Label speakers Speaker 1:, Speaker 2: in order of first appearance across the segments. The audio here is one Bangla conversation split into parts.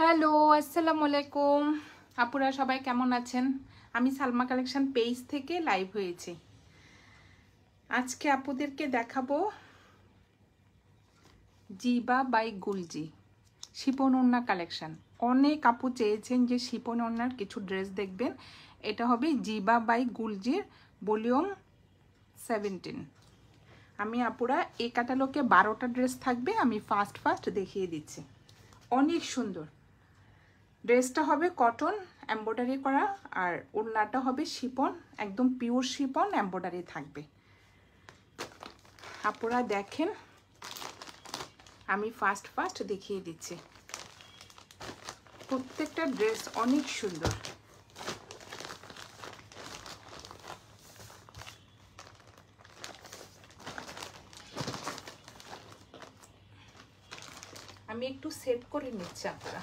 Speaker 1: হ্যালো, আসসালামু আলাইকুম। আপুরা সবাই কেমন আছেন? আমি সালমা কালেকশন পেজ থেকে লাইভ হয়েছি। আজকে আপুদেরকে দেখাবো জিবা বাই গুলজি শিপন ওড়না কালেকশন। অনেক আপু চেয়েছেন যে শিপন ওড়নার কিছু ড্রেস দেখবেন। এটা হবে জিবা বাই গুলজির ভলিউম 17। আমি আপুরা এই ক্যাটালগে 12টা ড্রেস থাকবে। আমি ফার্স্ট দেখিয়ে দিচ্ছি। অনেক সুন্দর ড্রেসটা হবে কটন এমব্রয়ডারি করা, আর ওড়নাটা হবে শিপন, একদম পিওর শিপন এমব্রয়ডারি থাকবে। আপনারা দেখেন, আমি ফার্স্ট দেখিয়ে দিচ্ছি। প্রত্যেকটা ড্রেস অনেক সুন্দর। আমি একটু সেট করে নিচ্ছি আপনারা।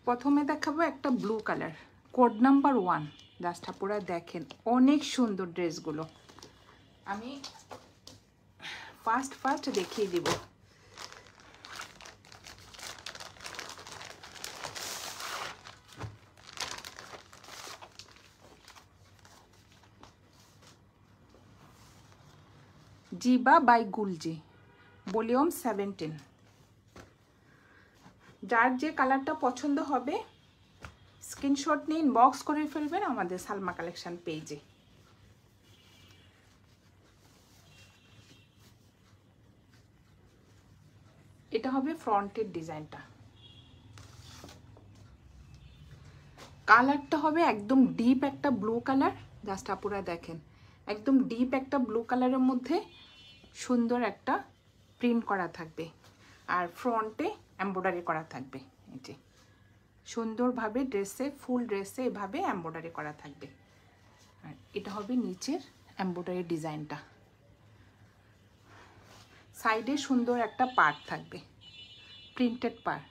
Speaker 1: প্রথমে দেখাবো একটা blue colour, code number 1। Just আপনারা দেখেন, অনেক সুন্দর ড্রেসগুলো। আমি ফার্স্ট দেখিয়ে দিব। জিবা বাই গুলজি ভলিউম 17। যার যে কালারটা পছন্দ হবে স্ক্রিনশট নিয়ে ইনবক্স করে ফেলবেন আমাদের সালমা কালেকশন পেজে। এটা হবে ফ্রন্টের ডিজাইনটা। কালারটা হবে একদম ডিপ একটা ব্লু কালার। জাস্ট আপুরা দেখেন, একদম ডিপ একটা ব্লু কালারের মধ্যে সুন্দর একটা প্রিন্ট করা থাকবে, আর ফ্রন্টে এমব্রয়ডারি করা থাকবে। এই যে সুন্দরভাবে ড্রেসে, ফুল ড্রেসে এভাবে এমব্রয়ডারি করা থাকবে। আর এটা হবে নিচের এমব্রয়ডারি ডিজাইনটা। সাইডে সুন্দর একটা পার্ট থাকবে, প্রিন্টেড পার্ট।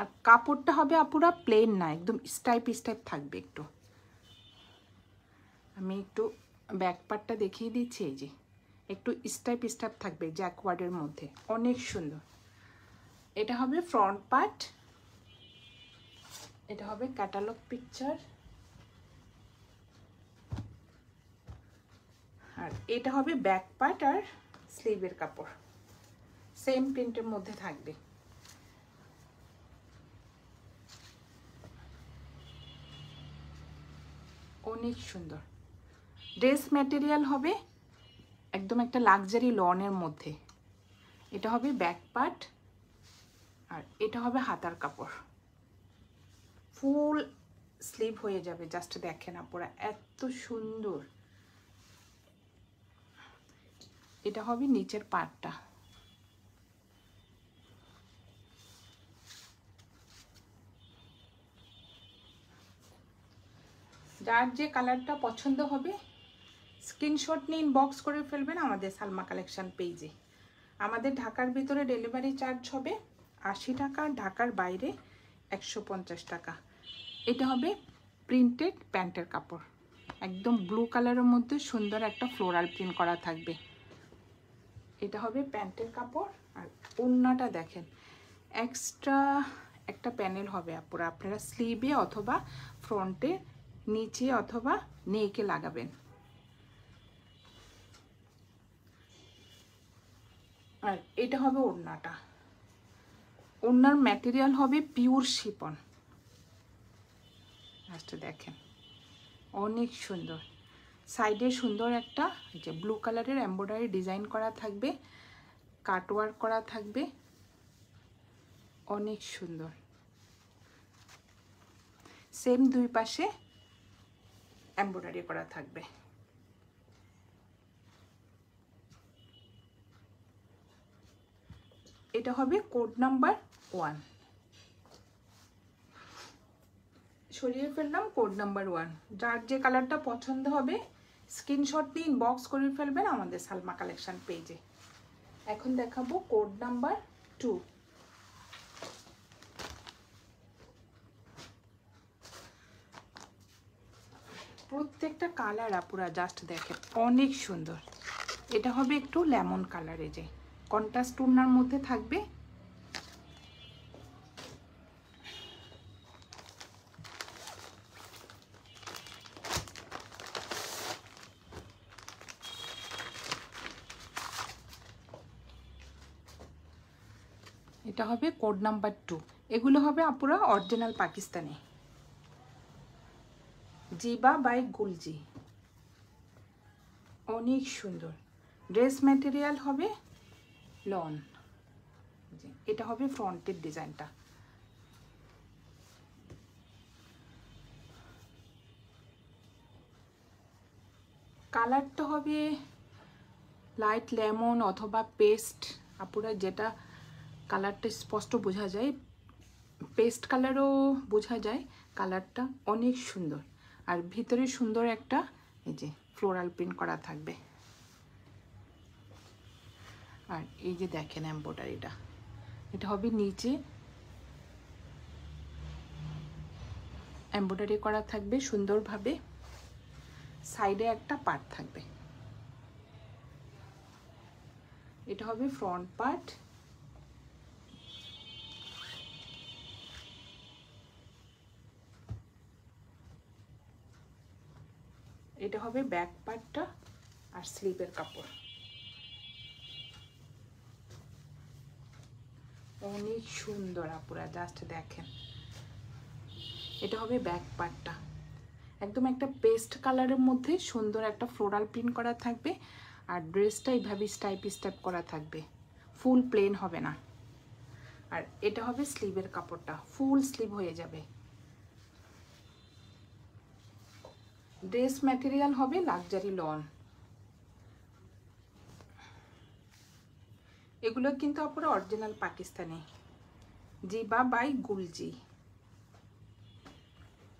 Speaker 1: আর কাপড়টা হবে আপুরা প্লেন না, একদম স্টাইপ থাকবে একটু। আমি একটু ব্যাক পার্টটা দেখিয়ে দিচ্ছি। এই যে একটু স্টাইপ থাকবে জ্যাকওয়ার্ডের মধ্যে, অনেক সুন্দর। এটা হবে ফ্রন্ট পার্ট, এটা হবে ক্যাটালগ পিকচার, আর এটা হবে ব্যাক পার্ট আর স্লিভের কাপড়। সেম প্রিন্টের মধ্যে থাকবে। অনেক সুন্দর ড্রেস ম্যাটেরিয়াল হবে একদম একটা লাক্সারি লনের মধ্যে। এটা হবে ব্যাক পার্ট, আর এটা হবে হাতার কাপড়। ফুল স্লিভ হয়ে যাবে। জাস্ট দেখেন আপনারা, এত সুন্দর। এটা হবে নিচের পার্টটা। যার যে কালারটা পছন্দ হবে স্ক্রিনশট নিয়ে ইনবক্স করে ফেলবেন আমাদের সালমা কালেকশন পেজে। আমাদের ঢাকার ভিতরে ডেলিভারি চার্জ হবে 80 টাকা, ঢাকার বাইরে 150 টাকা। এটা হবে প্রিন্টেড প্যান্টের কাপড়, একদম ব্লু কালারের মধ্যে সুন্দর একটা ফ্লোরাল প্রিন্ট করা থাকবে। এটা হবে প্যান্টের কাপড়। আর ওড়নাটা দেখেন, এক্সট্রা একটা প্যানেল হবে আপনারা স্লিভে অথবা ফ্রন্টে, নিচে অথবা নেকে লাগাবেন। আর এটা হবে ওড়নাটা। ওড়নার ম্যাটেরিয়াল হবে পিওর শিপন। আচ্ছা দেখেন, অনেক সুন্দর। সাইডে সুন্দর একটা যে ব্লু কালারের এমব্রয়ডারি ডিজাইন করা থাকবে, কাটওয়ার্ক করা থাকবে, অনেক সুন্দর। সেম দুই পাশে এমব্রয়ডারি করা থাকবে। এটা হবে কোড নাম্বার 1। সরিয়ে ফেললাম কোড নাম্বার 1। যার যে কালারটা পছন্দ হবে স্ক্রিনশট দিয়ে ইনবক্স করে ফেলবেন আমাদের সালমা কালেকশন পেজে। এখন দেখাবো কোড নাম্বার 2। প্রত্যেকটা কালার আপুরা জাস্ট দেখেন অনেক সুন্দর। এটা হবে একটু লেমন কালারে, যে কন্ট্রাস্ট ওড়নার মধ্যে থাকবে। এটা হবে কোড নাম্বার 2। এগুলো হবে আপুরা অরিজিনাল পাকিস্তানি, জিবা বাই গুলজি। অনেক সুন্দর। ড্রেস ম্যাটেরিয়াল হবে লন। এটা হবে ফ্রন্টের ডিজাইনটা। কালারটা হবে লাইট লেমন অথবা পেস্ট, আপুরা যেটা কালারটা স্পষ্ট বোঝা যায়, পেস্ট কালারও বোঝা যায়। কালারটা অনেক সুন্দর। আর ভিতরে সুন্দর একটা এই যে ফ্লোরাল প্রিন্ট করা থাকবে। আর এই যে দেখেন এমব্রয়ডারিটা, এটা হবে নিচে এমব্রয়ডারি করা থাকবে সুন্দরভাবে, সাইডে একটা পার্ট থাকবে। এটা হবে ফ্রন্ট পার্ট। এটা হবে ব্যাক পার্টটা আর স্লিপের কাপড়। অনেক সুন্দর আপুরা জাস্ট দেখেন। এটা হবে ব্যাক পার্টটা, একদম একটা পেস্ট কালারের মধ্যে সুন্দর একটা ফ্লোরাল প্রিন্ট করা থাকবে। আর ড্রেসটা এইভাবে স্টাইপ স্টাইপ করা থাকবে, ফুল প্লেন হবে না। আর এটা হবে স্লিভের কাপড়টা, ফুল স্লিভ হয়ে যাবে। ড্রেস ম্যাটেরিয়াল হবে লাক্সারি লন। এগুলো কিন্তু আপুরা অরিজিনাল পাকিস্তানি, জিবা বাই গুলজি।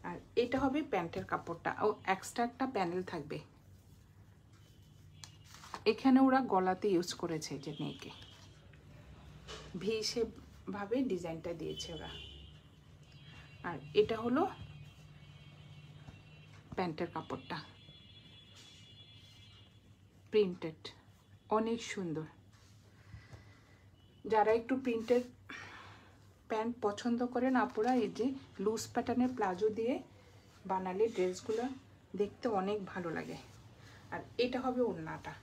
Speaker 1: আর এটা হবে প্যান্টের কাপড়টা, ও এক্সট্রা একটা প্যানেল থাকবে। এখানে ওরা গলাতে ইউজ করেছে যে নেকে ভি শেপ ভাবে ডিজাইনটা দিয়েছে ওরা। আর এটা হলো প্যান্টের কাপড়টা, প্রিন্টেড, অনেক সুন্দর। যারা একটু প্রিন্টেড প্যান্ট পছন্দ করেন আপুরা, এই যে লুজ প্যাটার্নের প্লাজো দিয়ে বানালে ড্রেসগুলো দেখতে অনেক ভালো লাগে। আর এটা হবে ওড়নাটা,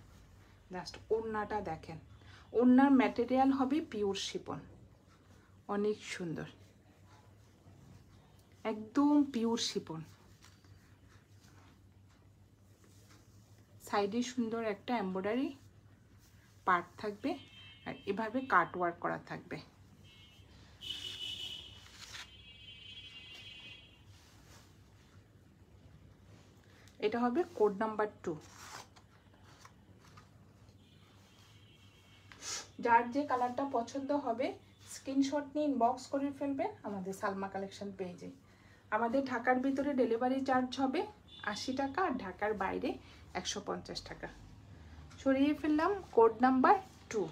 Speaker 1: জাস্ট ওড়নাটা দেখেন। ওড়নার ম্যাটেরিয়াল হবে পিওর শিফন, অনেক সুন্দর, একদম পিওর শিফন। সাইডে সুন্দর একটা এমব্রয়ডারি পার্ট থাকবে। আর এভাবে কাট ওয়ার্ক করা থাকবে। এটা হবে কোড নাম্বার 2। যার যে কালারটা পছন্দ হবে স্ক্রিনশট নিয়ে ইনবক্স করে ফেলবেন আমাদের সালমা কালেকশন পেজে। আমাদের ঢাকার ভিতরে ডেলিভারি চার্জ হবে 80 টাকা, আর ঢাকার বাইরে 150 টাকা। সরিয়ে ফেললাম কোড নাম্বার 2।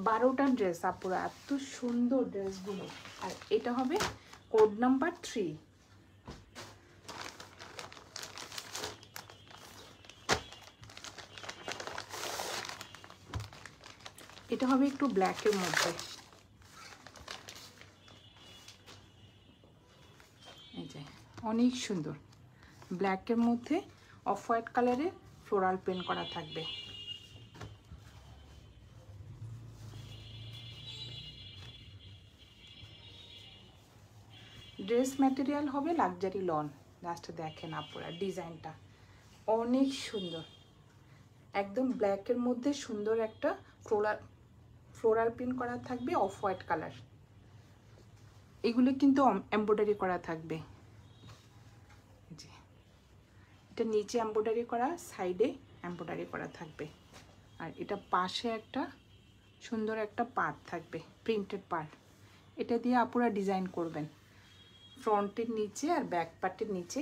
Speaker 1: 12টা ড্রেস আপুরা, এত সুন্দর ড্রেসগুলো। আর এটা হবে কোড নাম্বার 3। এটা হবে একটু ব্ল্যাকের মধ্যে, এই যে অনেক সুন্দর ব্ল্যাকের মধ্যে অফ হোয়াইট কালারে ফ্লোরাল প্রিন্ট করা থাকবে। ড্রেস ম্যাটেরিয়াল হবে লাক্সারি লন। জাস্ট দেখেন আপুরা ডিজাইনটা অনেক সুন্দর, একদম ব্ল্যাকের মধ্যে সুন্দর একটা ফ্লোরাল প্রিন্ট করা থাকবে অফ হোয়াইট কালার। এগুলো কিন্তু এমব্রয়ডারি করা থাকবে, এটা নিচে এমব্রয়ডারি করা, সাইডে এমব্রয়ডারি করা থাকবে। আর এটা পাশে একটা সুন্দর একটা পার্ট থাকবে, প্রিন্টেড পার্ট। এটা দিয়ে আপুরা ডিজাইন করবেন ফ্রন্টের নিচে আর ব্যাক পার্টের নিচে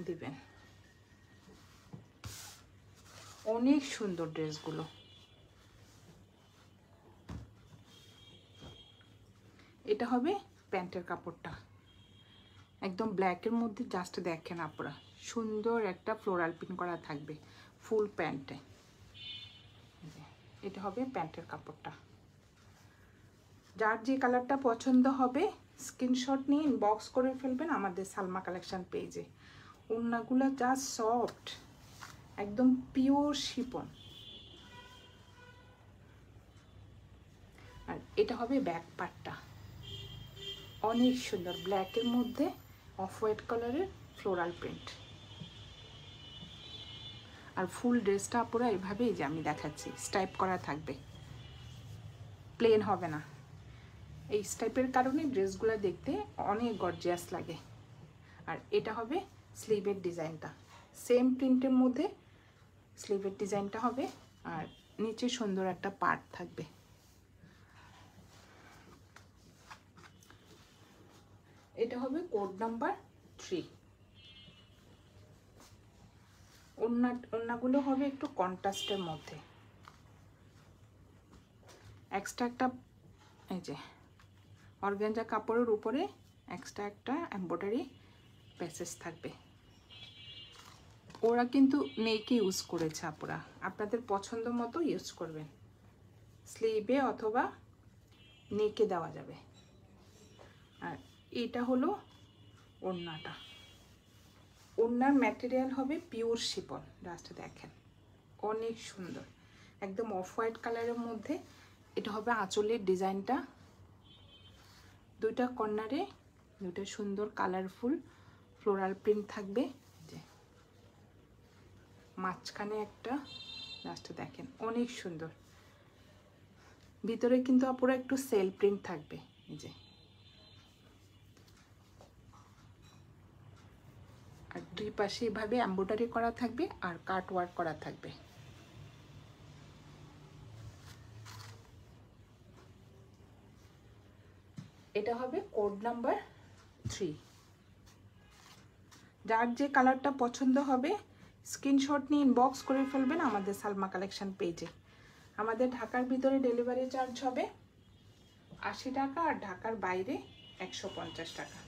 Speaker 1: দিবেন। অনেক সুন্দর ড্রেসগুলো। এটা হবে প্যান্টের কাপড়টা, একদম ব্ল্যাকের মধ্যে জাস্ট দেখেন আপনারা, সুন্দর একটা ফ্লোরাল প্রিন্ট করা থাকবে ফুল প্যান্টে। এটা হবে প্যান্টের কাপড়টা। যার যে কালারটা পছন্দ হবে স্ক্রিনশট নিয়ে ইনবক্স করে ফেলবেন আমাদের সালমা কালেকশন পেজে। ওড়নাগুলো জাস্ট সফট, একদম পিওর শিফন। আর এটা হবে ব্যাক পার্টটা, অনেক সুন্দর ব্ল্যাকের মধ্যে অফ হোয়াইট কালারের ফ্লোরাল প্রিন্ট। আর ফুল ড্রেসটা পুরো এইভাবেই যে আমি দেখাচ্ছি স্টাইপ করা থাকবে, প্লেন হবে না। এই স্টাইপের কারণে ড্রেসগুলো দেখতে অনেক গর্জিয়াস লাগে। আর এটা হবে স্লিভের ডিজাইনটা, সেম প্রিন্টের মধ্যে স্লিভের ডিজাইনটা হবে। আর নিচে সুন্দর একটা পার্ট থাকবে। এটা হবে কোড নাম্বার 3। ওড়নাগুলো হবে একটু কন্ট্রাস্টের মধ্যে। এক্সট্রা একটা এই যে অর্গানজা কাপড়ের উপরে এক্সট্রা একটা এমব্রয়ডারি প্যাসেজ থাকবে। ওরা কিন্তু নেকে ইউজ করেছে আপুরা, আপনাদের পছন্দ মতো ইউজ করবেন, স্লিভে অথবা নেকে দেওয়া যাবে। আর এটা হলো ওড়নাটা। ওড়নার ম্যাটেরিয়াল হবে পিওর শিফন, জাস্ট দেখেন অনেক সুন্দর, একদম অফ হোয়াইট কালারের মধ্যে। এটা হবে আঁচলের ডিজাইনটা, দুইটা কর্নারে দুইটা সুন্দর কালারফুল ফ্লোরাল প্রিন্ট থাকবে। যে মাঝখানে একটা, জাস্ট দেখেন অনেক সুন্দর। ভিতরে কিন্তু আপুরা একটু সেল প্রিন্ট থাকবে, এই যে। আর দুই পাশে এভাবে এমব্রয়ডারি করা থাকবে আর কাট ওয়ার্ক করা থাকবে। এটা হবে কোড নাম্বার 3। যার যে কালারটা পছন্দ হবে স্ক্রিনশট নিয়ে ইনবক্স করে ফেলবেন আমাদের সালমা কালেকশন পেজে। আমাদের ঢাকার ভিতরে ডেলিভারি চার্জ হবে 80 টাকা আর ঢাকার বাইরে 150 টাকা।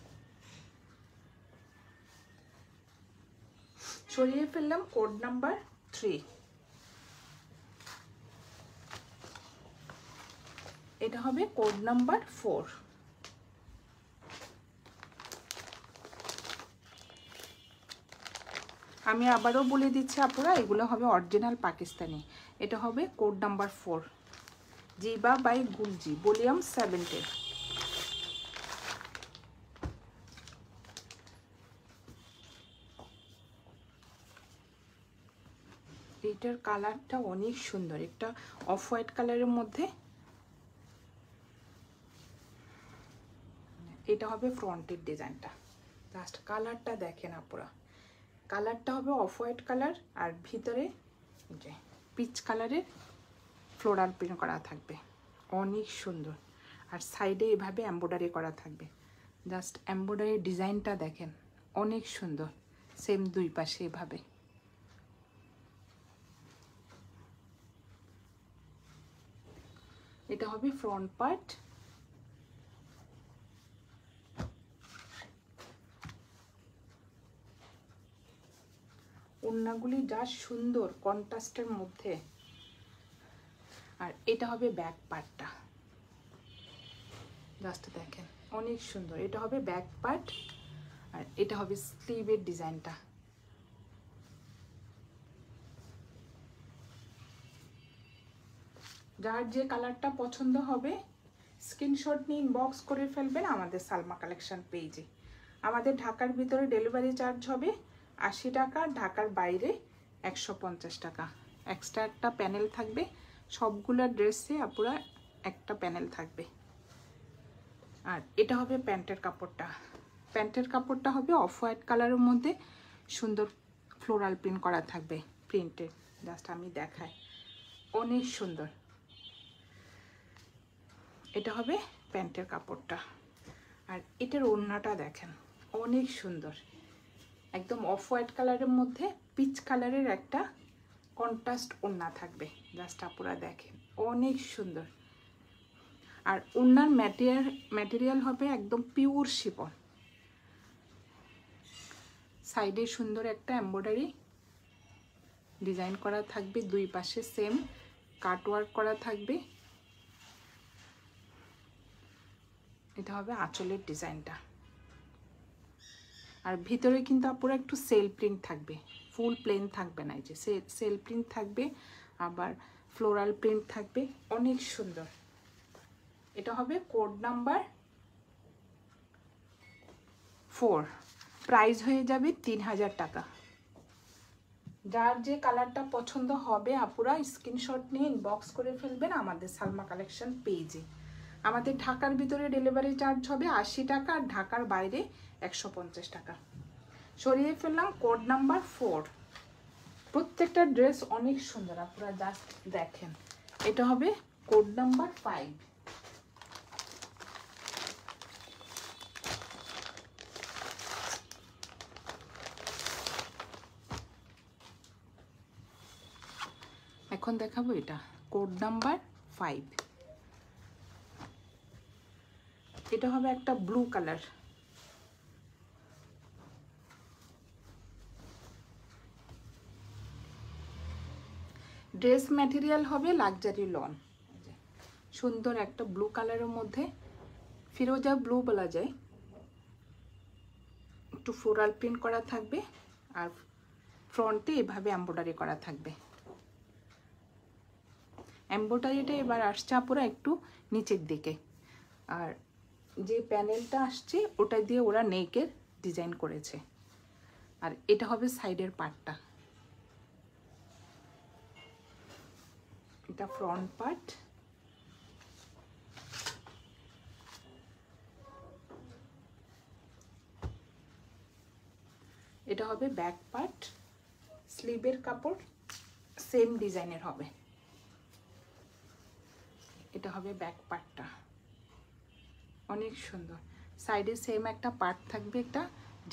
Speaker 1: সরিয়ে ফেললাম কোড নাম্বার 3। এটা হবে কোড নাম্বার 4। আমি আবারও বলে দিচ্ছি আপুরা, এগুলো হবে অরিজিনাল পাকিস্তানি। এটা হবে কোড নাম্বার 4, জিবা বাই গুলজি, ভলিউম 70। এইটার কালারটা অনেক সুন্দর, একটা অফ হোয়াইট কালারের মধ্যে। এটা হবে ফ্রন্টের ডিজাইনটা, জাস্ট কালারটা দেখেন আপুরা। কালারটা হবে অফ হোয়াইট কালার আর ভিতরে যে পিচ কালারের ফ্লোরাল প্রিন্ট করা থাকবে, অনেক সুন্দর। আর সাইডে এভাবে এমব্রয়ডারি করা থাকবে, জাস্ট এমব্রয়ডারি ডিজাইনটা দেখেন অনেক সুন্দর, সেম দুই পাশে এভাবে। এটা হবে ফ্রন্ট পার্ট। ওড়নাগুলি যা সুন্দর কন্ট্রাস্টের মধ্যে। আর এটা হবে ব্যাক পার্টটা, জাস্ট দেখেন অনেক সুন্দর। এটা হবে ব্যাক পার্ট আর এটা হবে স্লিভের ডিজাইনটা। যার যে কালারটা পছন্দ হবে স্ক্রিনশট নিয়ে ইনবক্স করে ফেলবেন আমাদের সালমা কালেকশন পেজে। আমাদের ঢাকার ভিতরে ডেলিভারি চার্জ হবে 80 টাকা, ঢাকার বাইরে 150 টাকা। এক্সট্রা একটা প্যানেল থাকবে, সবগুলো ড্রেসে আপুরা একটা প্যানেল থাকবে। আর এটা হবে প্যান্টের কাপড়টা। প্যান্টের কাপড়টা হবে অফ হোয়াইট কালারের মধ্যে সুন্দর ফ্লোরাল প্রিন্ট করা থাকবে, প্রিন্টেড। জাস্ট আমি দেখাই, অনেক সুন্দর। এটা হবে প্যান্টের কাপড়টা। আর এটার ওড়নাটা দেখেন অনেক সুন্দর, একদম অফ হোয়াইট কালারের মধ্যে পিচ কালারের একটা কন্ট্রাস্ট ওড়না থাকবে, জাস্ট আপুরা দেখেন অনেক সুন্দর। আর ওড়নার ম্যাটেরিয়াল হবে একদম পিওর শিফন। সাইডে সুন্দর একটা এমব্রয়ডারি ডিজাইন করা থাকবে, দুই পাশে সেম কাটওয়ার্ক করা থাকবে। এটা হবে আঁচলের ডিজাইনটা। আর ভিতরে কিন্তু আপুরা একটু সেল প্রিন্ট থাকবে, ফুল প্লেন থাকবে না, এই যে সেল প্রিন্ট থাকবে, আবার ফ্লোরাল প্রিন্ট থাকবে, অনেক সুন্দর। এটা হবে কোড নাম্বার 4, প্রাইস হয়ে যাবে 3000 টাকা। যার যে কালারটা পছন্দ হবে আপুরা স্ক্রিনশট নিয়ে ইনবক্স করে ফেলবেন আমাদের সালমা কালেকশন পেজে। আমাদের ঢাকার ভিতরে ডেলিভারি চার্জ হবে 80 টাকা, আর ঢাকার বাইরে 150 টাকা। সরিয়ে ফেললাম কোড নাম্বার 4। প্রত্যেকটা ড্রেস অনেক সুন্দর, আপনারা জাস্ট দেখেন। এটা হবে কোড নাম্বার 5। এখন দেখাবো এটা কোড নাম্বার 5। এটা হবে একটা ব্লু কালার। ড্রেস ম্যাটেরিয়াল হবে লাক্সারি লন, সুন্দর একটা ব্লু কালারের মধ্যে, ফিরোজা ব্লু বলা যায়। একটু ফ্লোরাল প্রিন্ট করা থাকবে, আর ফ্রন্টে এভাবে এমব্রয়ডারি করা থাকবে। এমব্রয়ডারিটা এবার আসছে আপুরা একটু নিচের দিকে, আর যে প্যানেলটা আসছে ওটা দিয়ে ওরা নেকের ডিজাইন করেছে। আর এটা হবে সাইডের পার্টটা, এটা ফ্রন্ট পার্ট। এটা হবে ব্যাক পার্ট। স্লিভের কাপড় সেম ডিজাইনের হবে। এটা হবে ব্যাক পার্টটা, অনেক সুন্দর। সাইডে সেম একটা পার্ট থাকবে, একটা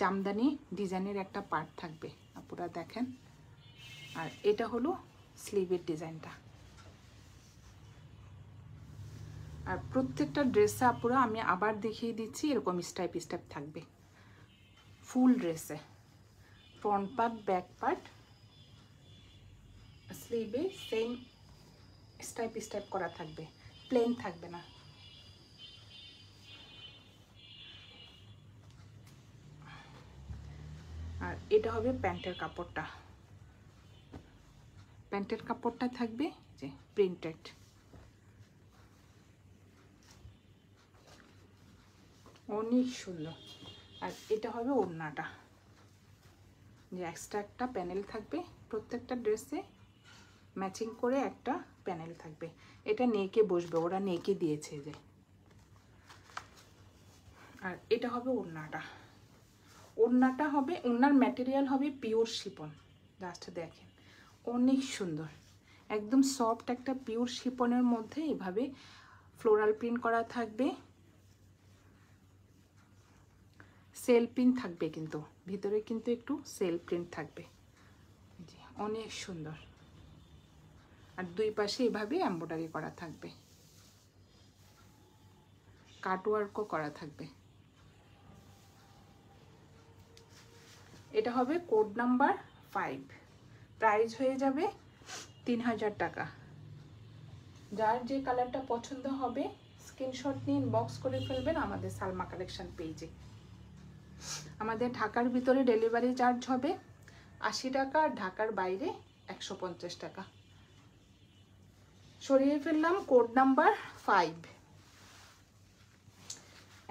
Speaker 1: জামদানি ডিজাইনের একটা পার্ট থাকবে, আপনারা দেখেন। আর এটা হলো স্লিভের ডিজাইনটা। আর প্রত্যেকটা ড্রেসে আপুরা আমি আবার দেখিয়ে দিচ্ছি, এরকম স্টাইপ স্টাইপ থাকবে ফুল ড্রেসে। ফ্রন্ট পার্ট, ব্যাক পার্ট, স্লিভে সেম স্টাইপ স্টাইপ করা থাকবে, প্লেন থাকবে না। আর এটা হবে প্যান্টের কাপড়টা। প্যান্টের কাপড়টা থাকবে যে প্রিন্টেড, অনেক সুন্দর। আর এটা হবে ওড়নাটা, যে এক্সট্রা একটা প্যানেল থাকবে প্রত্যেকটা ড্রেসে, ম্যাচিং করে একটা প্যানেল থাকবে। এটা নেকে বসবে, ওরা নেকে দিয়েছে যে। আর এটা হবে ওড়নাটা। ওড়নাটা হবে, ওড়নার ম্যাটেরিয়াল হবে পিওর শিপন, জাস্ট দেখেন অনেক সুন্দর, একদম সফট একটা পিওর শিপনের মধ্যে এভাবে ফ্লোরাল প্রিন্ট করা থাকবে। সেল প্রিন্ট থাকবে, কিন্তু ভিতরে কিন্তু একটু সেল প্রিন্ট থাকবে, অনেক সুন্দর। আর দুই পাশে এভাবে এমব্রয়ডারি করা থাকবে, কাটওয়ার্কও করা থাকবে। এটা হবে কোড নাম্বার 5, প্রাইস হয়ে যাবে 3000 টাকা। যার যে কালারটা পছন্দ হবে স্ক্রিনশট নিয়ে ইনবক্স করে ফেলবেন আমাদের সালমা কালেকশন পেজে। আমাদের ঢাকার ভিতরে ডেলিভারি চার্জ হবে 80 টাকা, আর ঢাকার বাইরে 150 টাকা। সরিয়ে ফেললাম কোড নাম্বার 5।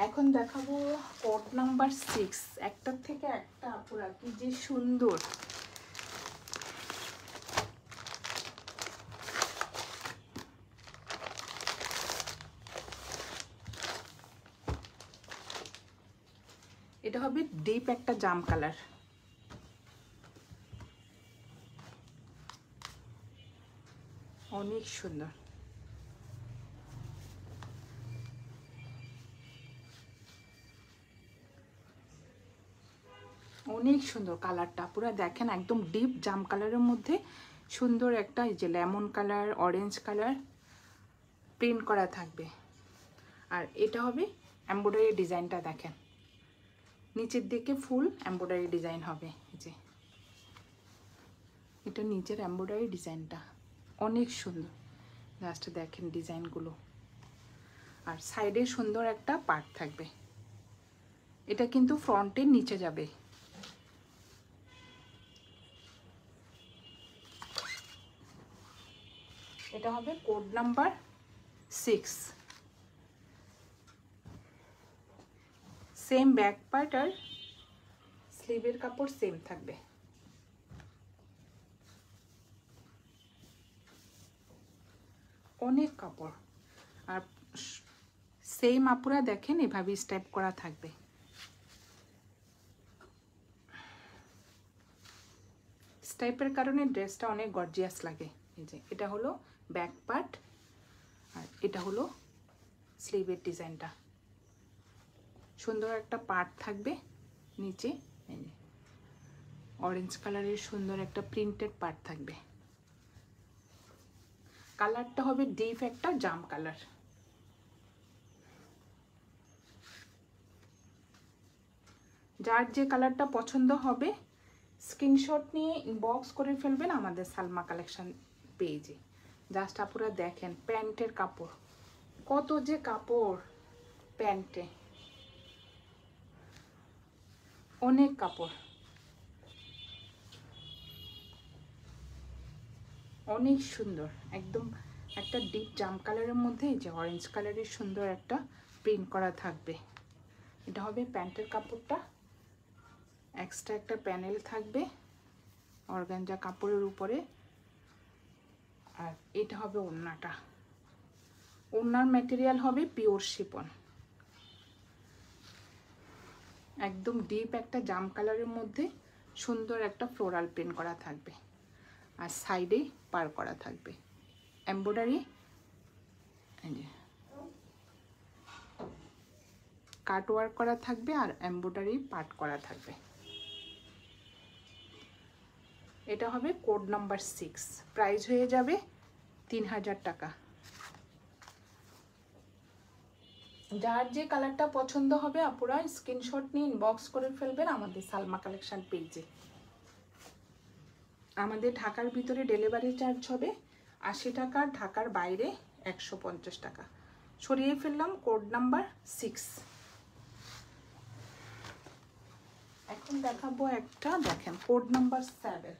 Speaker 1: এখন দেখাবো কোড নাম্বার 6। একটার থেকে একটা আপুরা কি যে সুন্দর। এটা হবে ডিপ একটা জাম কালার, অনেক সুন্দর। অনেক সুন্দর কালারটা, পুরো দেখেন একদম ডিপ জাম কালারের মধ্যে সুন্দর একটা এই যে lemon colour, orange colour print করা থাকবে। আর এটা হবে এমব্রয়ডারি ডিজাইনটা দেখেন, নিচের দিকে ফুল এমব্রয়ডারি ডিজাইন হবে। এই যে এটা নিচের এমব্রয়ডারি ডিজাইনটা অনেক সুন্দর, জাস্ট দেখেন ডিজাইনগুলো। আর সাইডে সুন্দর একটা পার্ট থাকবে। এটা কিন্তু ফ্রন্টের নিচে যাবে। এটা হবে code number 6। Same back part আর স্লিভের কাপড় সেম থাকবে। অনেক কাপড় আর সেম আপুরা দেখেন এভাবে স্টেপ করা থাকবে। স্টেপের কারণে ড্রেসটা অনেক গর্জিয়াস লাগে। এই যে এটা হলো ব্যাক পার্ট আর এটা হলো স্লিভের ডিজাইনটা। সুন্দর একটা পার্ট থাকবে নিচে, এই যে অরেঞ্জ কালারের সুন্দর একটা প্রিন্টেড পার্ট থাকবে। কালারটা হবে ডিপ একটা জাম কালার। যার যে কালারটা পছন্দ হবে স্ক্রিনশট নিয়ে ইনবক্স করে ফেলবেন আমাদের সালমা কালেকশন পেজে। জাস্ট আপুরা দেখেন প্যান্টের কাপড়, কত যে কাপড় প্যান্টে, অনেক কাপড়, অনেক সুন্দর। একদম একটা ডিপ জাম কালারের মধ্যে এই যে অরেঞ্জ কালারের সুন্দর একটা প্রিন্ট করা থাকবে। এটা হবে প্যান্টের কাপড়টা। এক্সট্রা একটা প্যানেল থাকবে অর্গানজা কাপড়ের উপরে। আর এটা হবে ওড়নাটা। ওড়নার ম্যাটেরিয়াল হবে পিওর শিফন। একদম ডিপ একটা জাম কালারের মধ্যে সুন্দর একটা ফ্লোরাল প্রিন্ট করা থাকবে আর সাইডে পার করা থাকবে এমব্রয়ডারি, কাট ওয়ার্ক করা থাকবে আর এমব্রয়ডারি পার্ট করা থাকবে। এটা হবে কোড নাম্বার 6। প্রাইস হয়ে যাবে 3000 টাকা। যার যে কালারটা পছন্দ হবে আপুরা স্ক্রিনশট নিয়ে ইনবক্স করে ফেলবেন আমাদের সালমা কালেকশন পেজে। আমাদের ঢাকার ভিতরে ডেলিভারি চার্জ হবে 80 টাকা, ঢাকার বাইরে 150 টাকা। সরিয়ে ফেললাম কোড নাম্বার 6। এখন দেখাবো একটা, দেখেন কোড নাম্বার 7।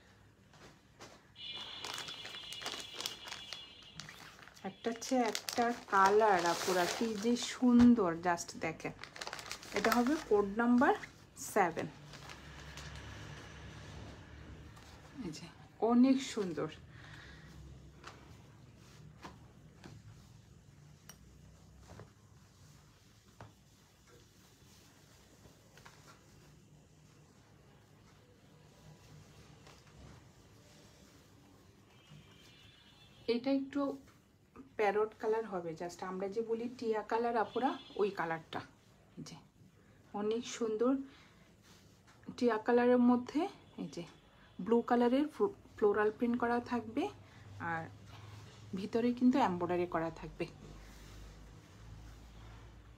Speaker 1: একটা হচ্ছে একটা কালার আপুরা কি যে সুন্দর, জাস্ট দেখেন। এটা হবে কোড নাম্বার 7। এই যে অনেক সুন্দর। এটা একটু প্যারট কালার হবে, জাস্ট আমরা যে বলি টিয়া কালার আপুরা ওই কালারটা। যে অনেক সুন্দর টিয়া কালারের মধ্যে এই যে ব্লু কালারের ফ্লোরাল প্রিন্ট করা থাকবে আর ভিতরে কিন্তু এমব্রয়ডারি করা থাকবে।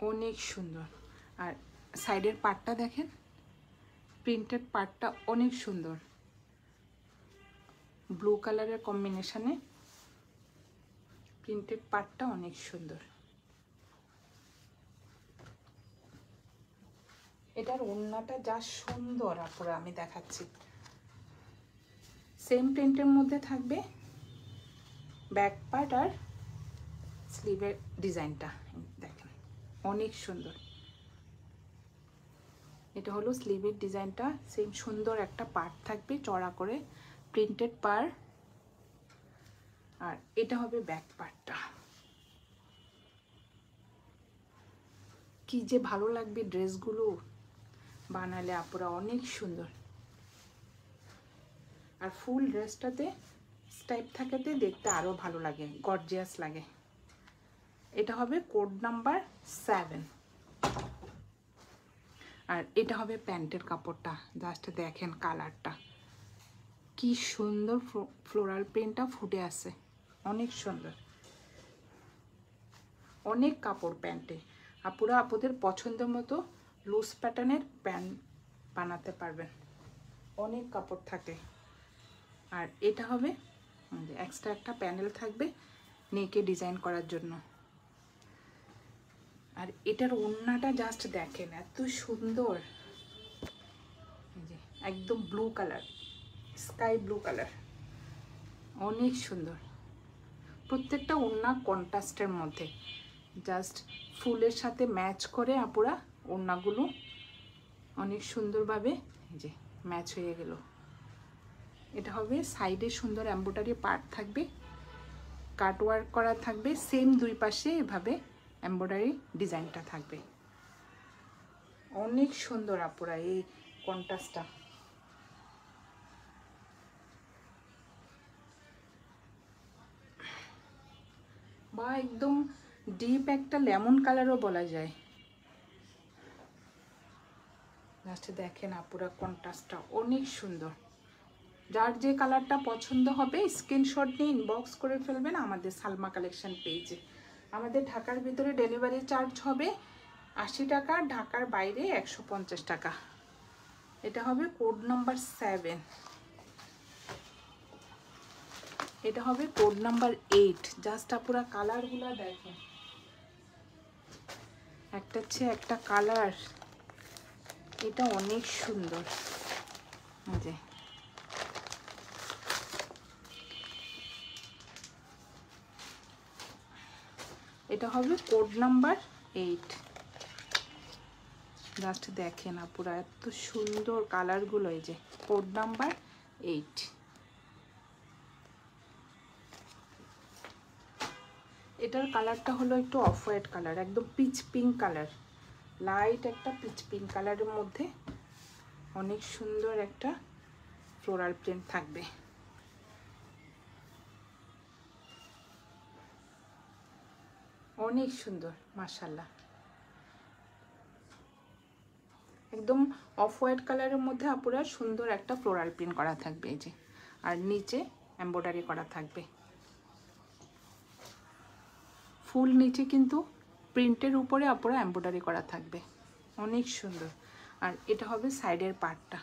Speaker 1: অনেক সুন্দর। আর সাইডের পার্টটা দেখেন, প্রিন্টেড পার্টটা অনেক সুন্দর, ব্লু কালারের কম্বিনেশনে প্রিন্টেড পার্টটা অনেক সুন্দর। এটার ওড়নাটা যা সুন্দর আপুরা আমি দেখাচ্ছি। সেম প্রিন্টের মধ্যে থাকবে ব্যাক পার্ট আর স্লিভের ডিজাইনটা দেখেন অনেক সুন্দর। এটা হলো স্লিভের ডিজাইনটা, সেম সুন্দর একটা পার্ট থাকবে চড়া করে প্রিন্টেড পার। আর এটা হবে ব্যাক পার্টটা। কি যে ভালো লাগবে ড্রেসগুলো বানালে আপুরা, অনেক সুন্দর। আর ফুল ড্রেসটাতে স্টাইপ থাকাতে দেখতে আরো ভালো লাগে, গর্জিয়াস লাগে। এটা হবে কোড নাম্বার 7। আর এটা হবে প্যান্টের কাপড়টা, জাস্ট দেখেন কালারটা কি সুন্দর, ফ্লোরাল প্রিন্টটা ফুটে আছে, অনেক সুন্দর। অনেক কাপড় প্যান্টে, আপুরা আপুদের পছন্দ মতো লুজ প্যাটার্নের প্যান্ট বানাতে পারবেন, অনেক কাপড় থাকে। আর এটা হবে এক্সট্রা একটা প্যানেল থাকবে নেকে ডিজাইন করার জন্য। আর এটার ওড়নাটা জাস্ট দেখেন, এত সুন্দর, একদম blue colour, sky blue colour, অনেক সুন্দর। প্রত্যেকটা ওড়না কন্ট্রাস্টের মধ্যে, জাস্ট ফুলের সাথে ম্যাচ করে আপুরা ওড়নাগুলো অনেক সুন্দরভাবে যে ম্যাচ হয়ে গেল। এটা হবে সাইডে সুন্দর এমব্রয়ডারি পার্ট থাকবে, কাট ওয়ার্ক করা থাকবে, সেম দুই পাশে এভাবে এমব্রয়ডারি ডিজাইনটা থাকবে। অনেক সুন্দর আপুরা এই কন্ট্রাস্টটা। বা একদম ডিপ একটা লেমন কালারও বলা যায়। জাস্ট দেখেন আপুরা কন্ট্রাস্টটা অনেক সুন্দর। যার যে কালারটা পছন্দ হবে স্ক্রিনশট নিয়ে ইনবক্স করে ফেলবেন আমাদের সালমা কালেকশন পেজে। আমাদের ঢাকার ভিতরে ডেলিভারি চার্জ হবে 80 টাকা, ঢাকার বাইরে 150 টাকা। এটা হবে কোড নাম্বার 7, এটা হবে কোড নাম্বার 8। জাস্ট আপুরা কালারগুলো দেখেন, একটা চেয়ে একটা কালার, এটা অনেক সুন্দর। যে এটা হবে কোড নাম্বার 8। জাস্ট দেখেন আপুরা এত সুন্দর কালারগুলো, এই যে কোড নাম্বার 8। এটার কালারটা হলো একটু অফ হোয়াইট কালার, একদম পিচ পিঙ্ক কালার, লাইট একটা পিচ পিঙ্ক কালারের মধ্যে অনেক সুন্দর একটা ফ্লোরাল প্রিন্ট থাকবে। অনেক সুন্দর মাশাআল্লাহ, একদম অফ হোয়াইট কালারের মধ্যে আপুরা সুন্দর একটা ফ্লোরাল প্রিন্ট করা থাকবে এই যে, আর নিচে এমব্রয়ডারি করা থাকবে। ফুল নিচে কিন্তু প্রিন্টের উপরে আপুরা এমব্রয়ডারি করা থাকবে, অনেক সুন্দর। আর এটা হবে সাইডের পার্টটা,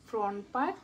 Speaker 1: ফ্রন্ট পার্ট